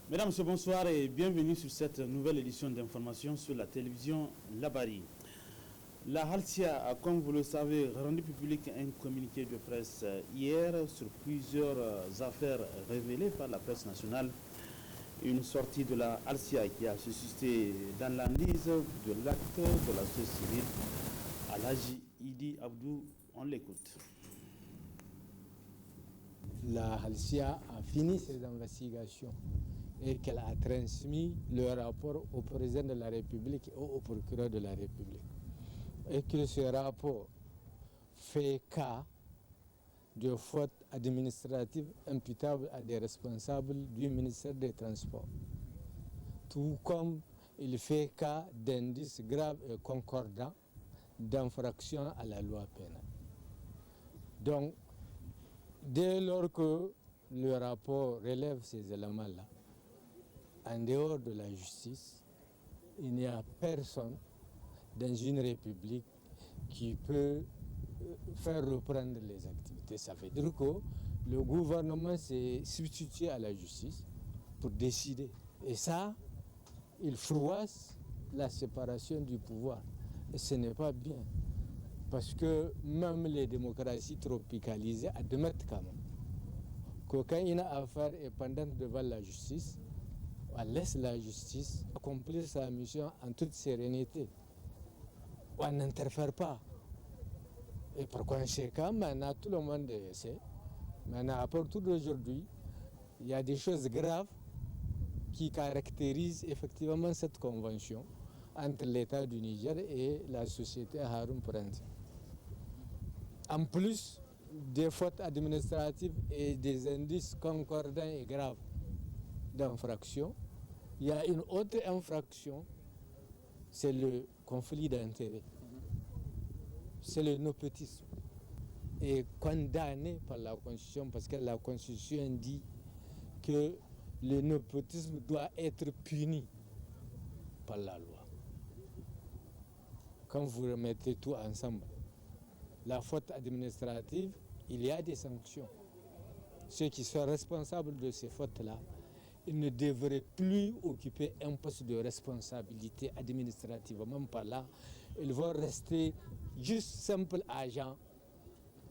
Mesdames, bonsoir et bienvenue sur cette nouvelle édition d'information sur la télévision Labari. La Halcia a, comme vous le savez, rendu public un communiqué de presse hier sur plusieurs affaires révélées par la presse nationale. Une sortie de la Halcia qui a suscité dans l'analyse de l'acte de la société civile. Alhaji Idi Abdou, on l'écoute. La Halcia a fini ses investigations et qu'elle a transmis le rapport au président de la République et au procureur de la République. Et que ce rapport fait cas de fautes administratives imputables à des responsables du ministère des Transports. Tout comme il fait cas d'indices graves et concordants d'infraction à la loi pénale. Donc, dès lors que le rapport relève ces éléments-là, en dehors de la justice, il n'y a personne dans une république qui peut faire reprendre les activités. Ça veut dire que le gouvernement s'est substitué à la justice pour décider. Et ça, il froisse la séparation du pouvoir. Et ce n'est pas bien. Parce que même les démocraties tropicalisées admettent quand même que quand une affaire est pendante devant la justice, on laisse la justice accomplir sa mission en toute sérénité. On n'interfère pas. Et par conséquent, maintenant, tout le monde sait. Maintenant, à partir d'aujourd'hui, il y a des choses graves qui caractérisent effectivement cette convention entre l'État du Niger et la société Haroun Prince. En plus des fautes administratives et des indices concordants et graves d'infraction, il y a une autre infraction, c'est le conflit d'intérêts. C'est le népotisme. Et condamné par la Constitution, parce que la Constitution dit que le népotisme doit être puni par la loi. Quand vous remettez tout ensemble, la faute administrative, il y a des sanctions. Ceux qui sont responsables de ces fautes-là, ils ne devraient plus occuper un poste de responsabilité administrativement parlant. Ils vont rester juste simples agents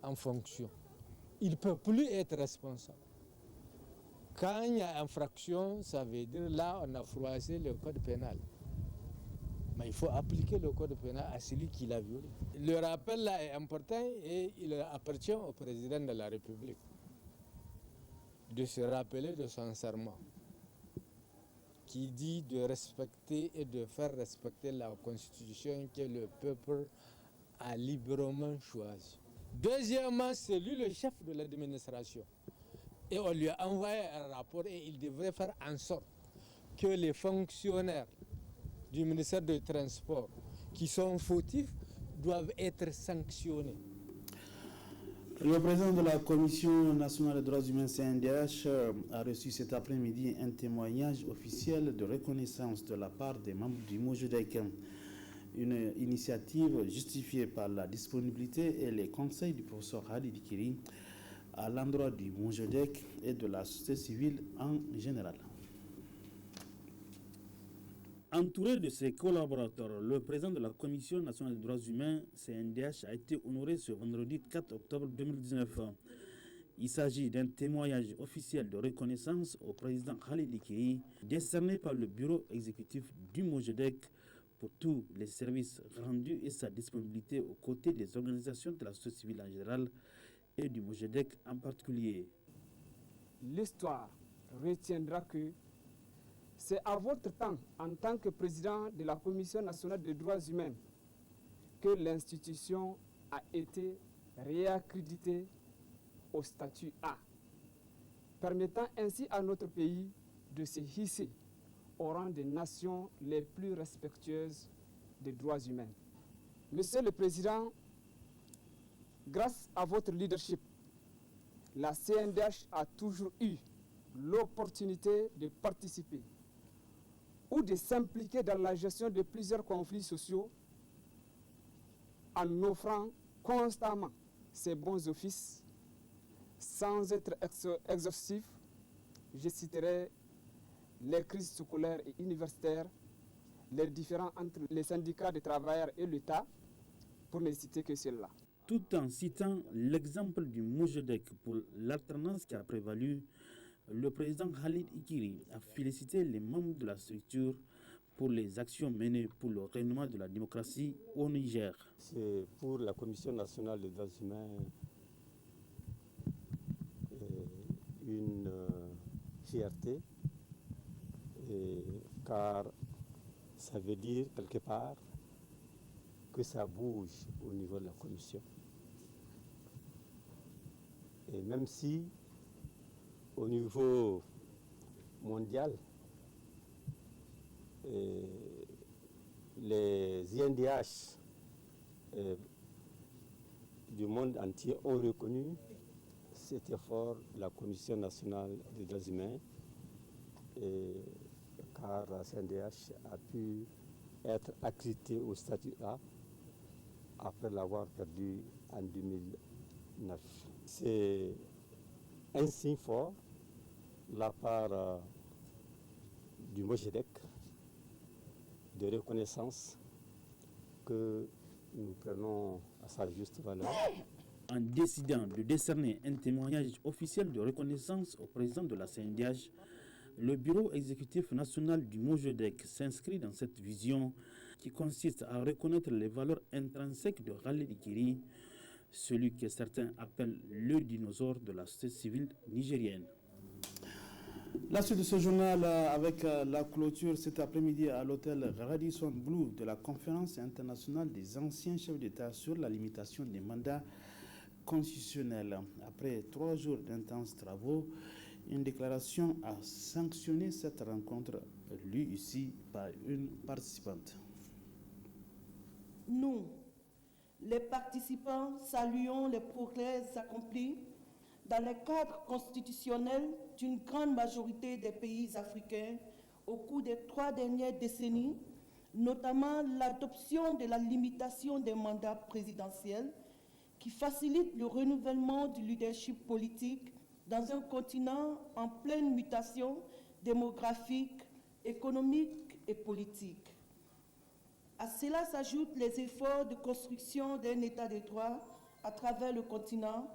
en fonction. Ils ne peuvent plus être responsables. Quand il y a infraction, ça veut dire là, on a froissé le code pénal. Mais il faut appliquer le code pénal à celui qui l'a violé. Le rappel là est important et il appartient au président de la République de se rappeler de son serment qui dit de respecter et de faire respecter la Constitution que le peuple a librement choisie. Deuxièmement, c'est lui le chef de l'administration. Et on lui a envoyé un rapport et il devrait faire en sorte que les fonctionnaires du ministère des Transports qui sont fautifs doivent être sanctionnés. Le président de la Commission nationale des droits humains CNDH a reçu cet après-midi un témoignage officiel de reconnaissance de la part des membres du MOJEDEC. Une initiative justifiée par la disponibilité et les conseils du professeur Hadi Dikiri à l'endroit du MOJEDEC et de la société civile en général. Entouré de ses collaborateurs, le président de la Commission nationale des droits humains, CNDH, a été honoré ce vendredi 4 octobre 2019. Il s'agit d'un témoignage officiel de reconnaissance au président Khalid Dikiri, décerné par le bureau exécutif du MOJEDEC pour tous les services rendus et sa disponibilité aux côtés des organisations de la société civile en général et du MOJEDEC en particulier. L'histoire retiendra que c'est à votre temps, en tant que président de la Commission nationale des droits humains, que l'institution a été réaccréditée au statut A, permettant ainsi à notre pays de se hisser au rang des nations les plus respectueuses des droits humains. Monsieur le Président, grâce à votre leadership, la CNDH a toujours eu l'opportunité de participer ou de s'impliquer dans la gestion de plusieurs conflits sociaux en offrant constamment ses bons offices. Sans être exhaustif, je citerai les crises scolaires et universitaires, les différends entre les syndicats de travailleurs et l'État, pour ne citer que celle-là. Tout en citant l'exemple du Mojedec pour l'alternance qui a prévalu, le président Khalid Ikiri a félicité les membres de la structure pour les actions menées pour le rayonnement de la démocratie au Niger. C'est pour la Commission nationale des droits humains une fierté, car ça veut dire quelque part que ça bouge au niveau de la Commission. Et même si au niveau mondial, les INDH du monde entier ont reconnu cet effort de la Commission nationale des droits humains, car la CNDH a pu être accréditée au statut A après l'avoir perdu en 2009. C'est un signe fort de la part du Mojedec de reconnaissance que nous prenons à sa juste valeur. En décidant de décerner un témoignage officiel de reconnaissance au président de la CNDH, le bureau exécutif national du Mojedec s'inscrit dans cette vision qui consiste à reconnaître les valeurs intrinsèques de Khalid Ikiri, celui que certains appellent le dinosaure de la société civile nigérienne. La suite de ce journal avec la clôture cet après-midi à l'hôtel Radisson Blu de la conférence internationale des anciens chefs d'État sur la limitation des mandats constitutionnels. Après 3 jours d'intenses travaux, une déclaration a sanctionné cette rencontre lue ici par une participante. Nous, les participants, saluons les progrès accomplis dans le cadre constitutionnel d'une grande majorité des pays africains au cours des 3 dernières décennies, notamment l'adoption de la limitation des mandats présidentiels qui facilite le renouvellement du leadership politique dans un continent en pleine mutation démographique, économique et politique. À cela s'ajoutent les efforts de construction d'un État de droit à travers le continent,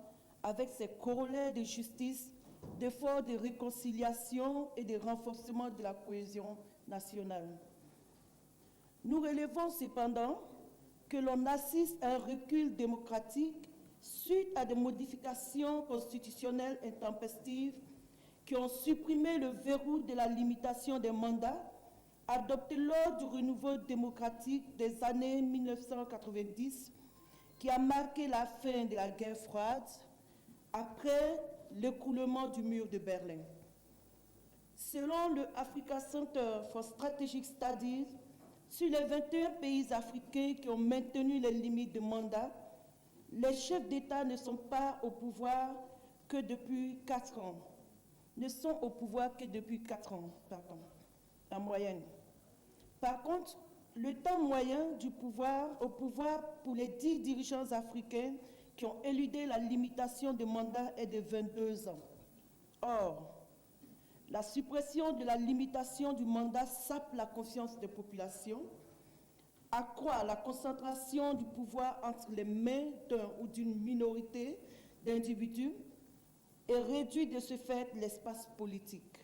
avec ses corollaires de justice, d'efforts de réconciliation et de renforcement de la cohésion nationale. Nous relevons cependant que l'on assiste à un recul démocratique suite à des modifications constitutionnelles intempestives qui ont supprimé le verrou de la limitation des mandats adopté lors du renouveau démocratique des années 1990 qui a marqué la fin de la guerre froide après l'écroulement du mur de Berlin. Selon le Africa Center for Strategic Studies, sur les 21 pays africains qui ont maintenu les limites de mandat, les chefs d'État ne sont pas au pouvoir que depuis 4 ans. En moyenne. Par contre, le temps moyen au pouvoir pour les 10 dirigeants africains qui ont éludé la limitation de mandat est de 22 ans. Or, la suppression de la limitation du mandat sape la confiance des populations, accroît la concentration du pouvoir entre les mains d'un ou d'une minorité d'individus et réduit de ce fait l'espace politique.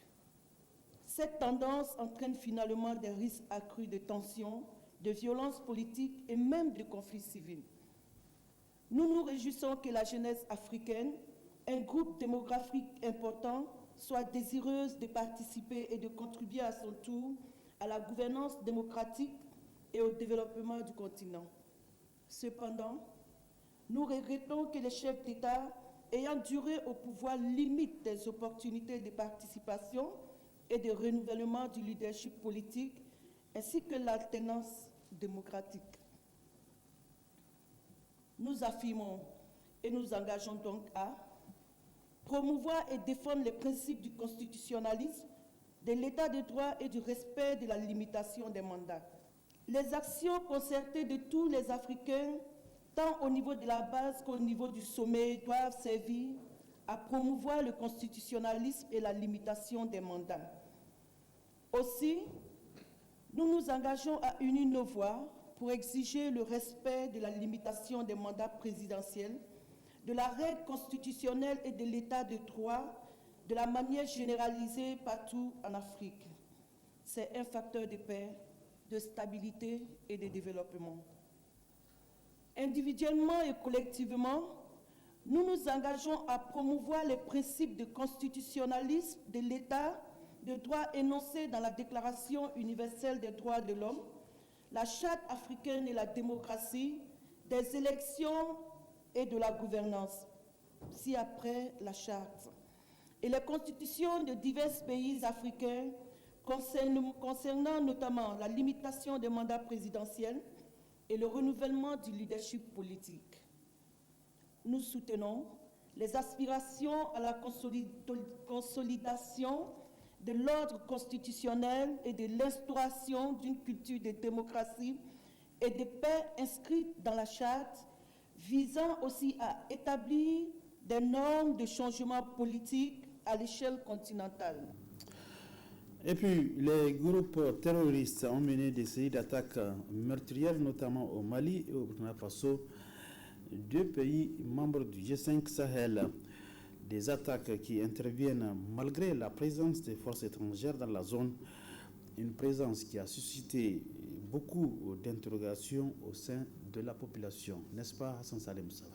Cette tendance entraîne finalement des risques accrus de tensions, de violences politiques et même de conflits civils. Nous nous réjouissons que la jeunesse africaine, un groupe démographique important, soit désireuse de participer et de contribuer à son tour à la gouvernance démocratique et au développement du continent. Cependant, nous regrettons que les chefs d'État ayant duré au pouvoir limitent des opportunités de participation et de renouvellement du leadership politique ainsi que l'alternance démocratique. Nous affirmons et nous engageons donc à promouvoir et défendre les principes du constitutionnalisme, de l'état de droit et du respect de la limitation des mandats. Les actions concertées de tous les Africains, tant au niveau de la base qu'au niveau du sommet, doivent servir à promouvoir le constitutionnalisme et la limitation des mandats. Aussi, nous nous engageons à unir nos voix pour exiger le respect de la limitation des mandats présidentiels, de la règle constitutionnelle et de l'état de droit de la manière généralisée partout en Afrique. C'est un facteur de paix, de stabilité et de développement. Individuellement et collectivement, nous nous engageons à promouvoir les principes de constitutionnalisme de l'État de droit énoncés dans la Déclaration universelle des droits de l'homme, la Charte africaine et la démocratie, des élections et de la gouvernance, ci-après la Charte, et les constitutions de divers pays africains concernant notamment la limitation des mandats présidentiels et le renouvellement du leadership politique. Nous soutenons les aspirations à la consolidation de l'ordre constitutionnel et de l'instauration d'une culture de démocratie et de paix inscrite dans la Charte, visant aussi à établir des normes de changement politique à l'échelle continentale. Et puis, les groupes terroristes ont mené des séries d'attaques meurtrières, notamment au Mali et au Burkina Faso, deux pays membres du G5 Sahel. Des attaques qui interviennent malgré la présence des forces étrangères dans la zone, une présence qui a suscité beaucoup d'interrogations au sein de la population. N'est-ce pas, Hassan Salem Sala?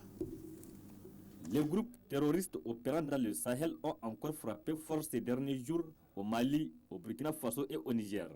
Les groupes terroristes opérant dans le Sahel ont encore frappé fort ces derniers jours au Mali, au Burkina Faso et au Niger.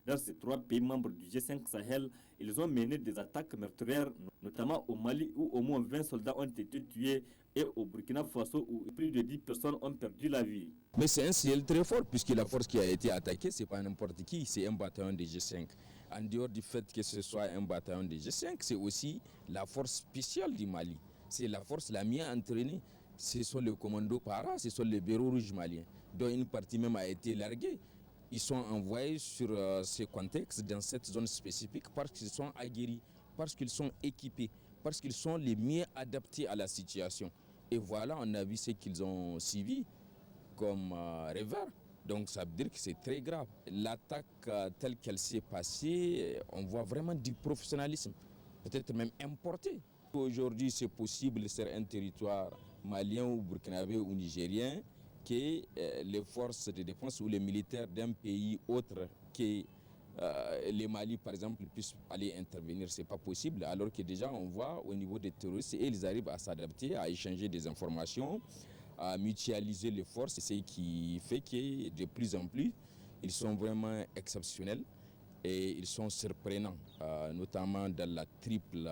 Dans ces trois pays membres du G5 Sahel, ils ont mené des attaques meurtrières, notamment au Mali où au moins 20 soldats ont été tués et au Burkina Faso où plus de 10 personnes ont perdu la vie. Mais c'est un signal très fort puisque la force qui a été attaquée, ce n'est pas n'importe qui, c'est un bataillon de G5. En dehors du fait que ce soit un bataillon de G5, c'est aussi la force spéciale du Mali. C'est la force la mieux entraînée. Ce sont les commandos para, ce sont les bureaux rouges maliens, dont une partie même a été larguée. Ils sont envoyés sur ce contexte, dans cette zone spécifique, parce qu'ils sont aguerris, parce qu'ils sont équipés, parce qu'ils sont les mieux adaptés à la situation. Et voilà, on a vu ce qu'ils ont suivi comme revers. Donc ça veut dire que c'est très grave. L'attaque telle qu'elle s'est passée, on voit vraiment du professionnalisme, peut-être même importé. Aujourd'hui, c'est possible sur un territoire malien ou burkinabé ou nigérien que les forces de défense ou les militaires d'un pays autre que les Mali, par exemple, puissent aller intervenir. Ce n'est pas possible, alors que déjà, on voit au niveau des terroristes, et ils arrivent à s'adapter, à échanger des informations, à mutualiser les forces, ce qui fait que de plus en plus, ils sont vraiment exceptionnels et ils sont surprenants, notamment dans la triple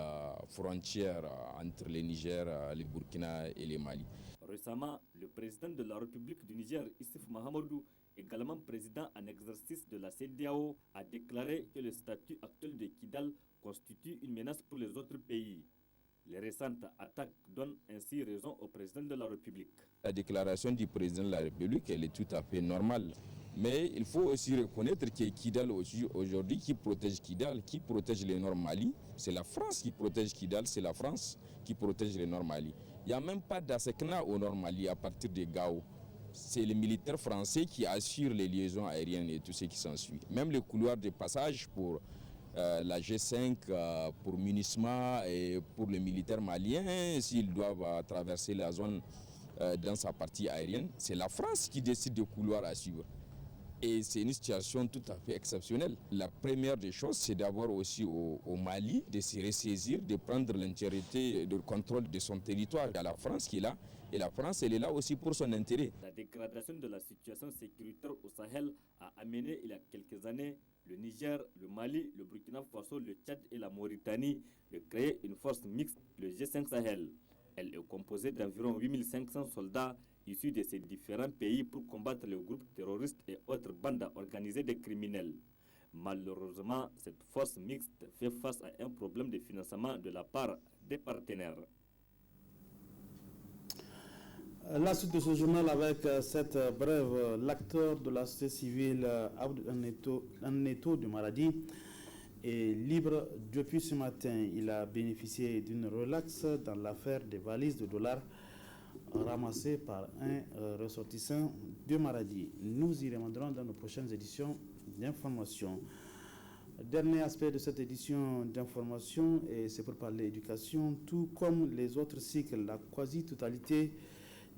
frontière entre le Niger, le Burkina et le Mali. Récemment, le président de la République du Niger, Issoufou Mahamadou, également président en exercice de la CEDEAO, a déclaré que le statut actuel de Kidal constitue une menace pour les autres pays. Les récentes attaques donnent ainsi raison au président de la République. La déclaration du président de la République, elle est tout à fait normale. Mais il faut aussi reconnaître que Kidal aujourd'hui, qui protège Kidal, qui protège les Nord Mali, c'est la France qui protège Kidal, c'est la France qui protège les Nord Mali. Il n'y a même pas d'Assekna au Nord Mali à partir de Gao. C'est les militaires français qui assurent les liaisons aériennes et tout ce qui s'ensuit. Même les couloirs de passage pour la G5, pour MINUSMA et pour les militaires maliens, s'ils doivent traverser la zone dans sa partie aérienne, c'est la France qui décide des couloirs à suivre. Et c'est une situation tout à fait exceptionnelle. La première des choses, c'est d'abord aussi au Mali de se ressaisir, de prendre l'intégrité, le contrôle de son territoire. Il y a la France qui est là, et la France, elle est là aussi pour son intérêt. La dégradation de la situation sécuritaire au Sahel a amené il y a quelques années le Niger, le Mali, le Burkina Faso, le Tchad et la Mauritanie de créer une force mixte, le G5 Sahel. Elle est composée d'environ 8500 soldats issus de ces différents pays pour combattre les groupes terroristes et autres bandes organisées de criminels. Malheureusement, cette force mixte fait face à un problème de financement de la part des partenaires. La suite de ce journal avec cette brève, l'acteur de la société civile Abdou Neto du Maradi est libre depuis ce matin. Il a bénéficié d'une relaxe dans l'affaire des valises de dollars ramassé par un ressortissant de Maradi. Nous y reviendrons dans nos prochaines éditions d'information. Dernier aspect de cette édition d'information, et c'est pour parler d'éducation, tout comme les autres cycles, la quasi-totalité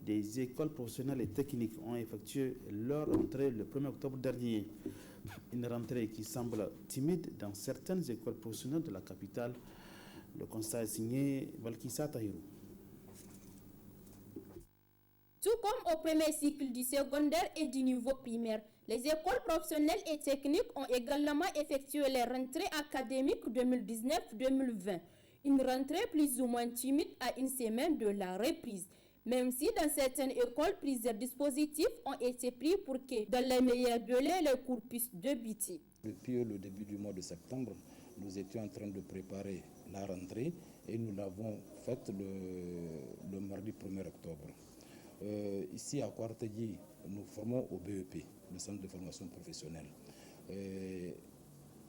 des écoles professionnelles et techniques ont effectué leur rentrée le 1er octobre dernier. Une rentrée qui semble timide dans certaines écoles professionnelles de la capitale. Le constat est signé Balkissa Tahirou. Tout comme au premier cycle du secondaire et du niveau primaire, les écoles professionnelles et techniques ont également effectué les rentrées académiques 2019-2020. Une rentrée plus ou moins timide à une semaine de la reprise. Même si dans certaines écoles, plusieurs dispositifs ont été pris pour que, dans les meilleurs délais, les cours puissent débuter. Depuis le début du mois de septembre, nous étions en train de préparer la rentrée et nous l'avons faite le mardi 1er octobre. Ici à Kouartagui, nous formons au BEP, le centre de formation professionnelle.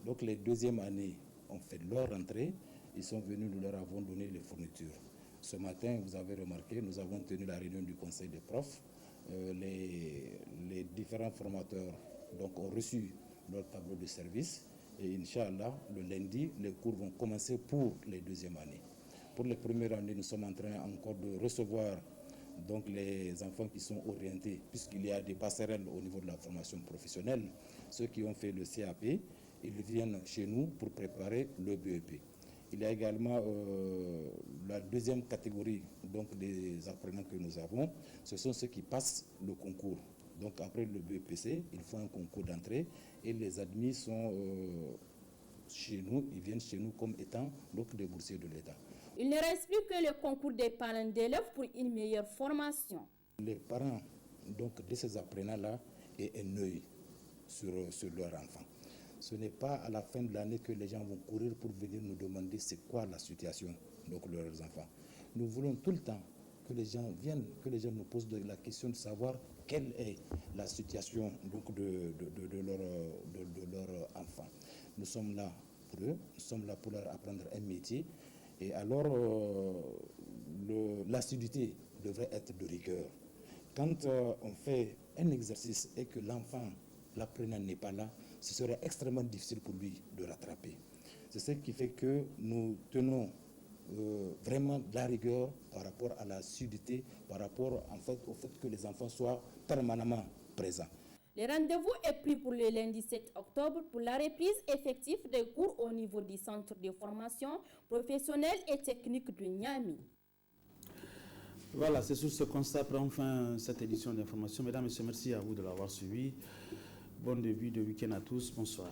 Donc les deuxièmes années ont fait leur rentrée, ils sont venus, nous leur avons donné les fournitures. Ce matin, vous avez remarqué, nous avons tenu la réunion du conseil des profs. Les différents formateurs donc, ont reçu leur tableau de service et Inch'Allah, le lundi, les cours vont commencer pour les deuxièmes années. Pour les premières années, nous sommes en train encore de recevoir donc, les enfants qui sont orientés, puisqu'il y a des passerelles au niveau de la formation professionnelle. Ceux qui ont fait le CAP, ils viennent chez nous pour préparer le BEP. Il y a également la deuxième catégorie donc, des apprenants que nous avons, ce sont ceux qui passent le concours. Donc après le BEPC, ils font un concours d'entrée et les admis sont chez nous, ils viennent chez nous comme étant donc, des boursiers de l'État. Il ne reste plus que le concours des parents d'élèves pour une meilleure formation. Les parents donc, de ces apprenants-là aient un œil sur leurs enfants. Ce n'est pas à la fin de l'année que les gens vont courir pour venir nous demander c'est quoi la situation donc, de leurs enfants. Nous voulons tout le temps que les gens viennent, que les gens nous posent la question de savoir quelle est la situation donc, de leurs enfants. Nous sommes là pour eux, nous sommes là pour leur apprendre un métier. Et alors, l'assiduité devrait être de rigueur. Quand on fait un exercice et que l'enfant, l'apprenant n'est pas là, ce serait extrêmement difficile pour lui de rattraper. C'est ce qui fait que nous tenons vraiment de la rigueur par rapport à l'assiduité, par rapport en fait, au fait que les enfants soient permanemment présents. Le rendez-vous est pris pour le lundi 7 octobre pour la reprise effective des cours au niveau du centre de formation professionnelle et technique de Niamey. Voilà, c'est sur ce constat prend fin cette édition d'information. Mesdames et messieurs, merci à vous de l'avoir suivi. Bon début de week-end à tous. Bonsoir.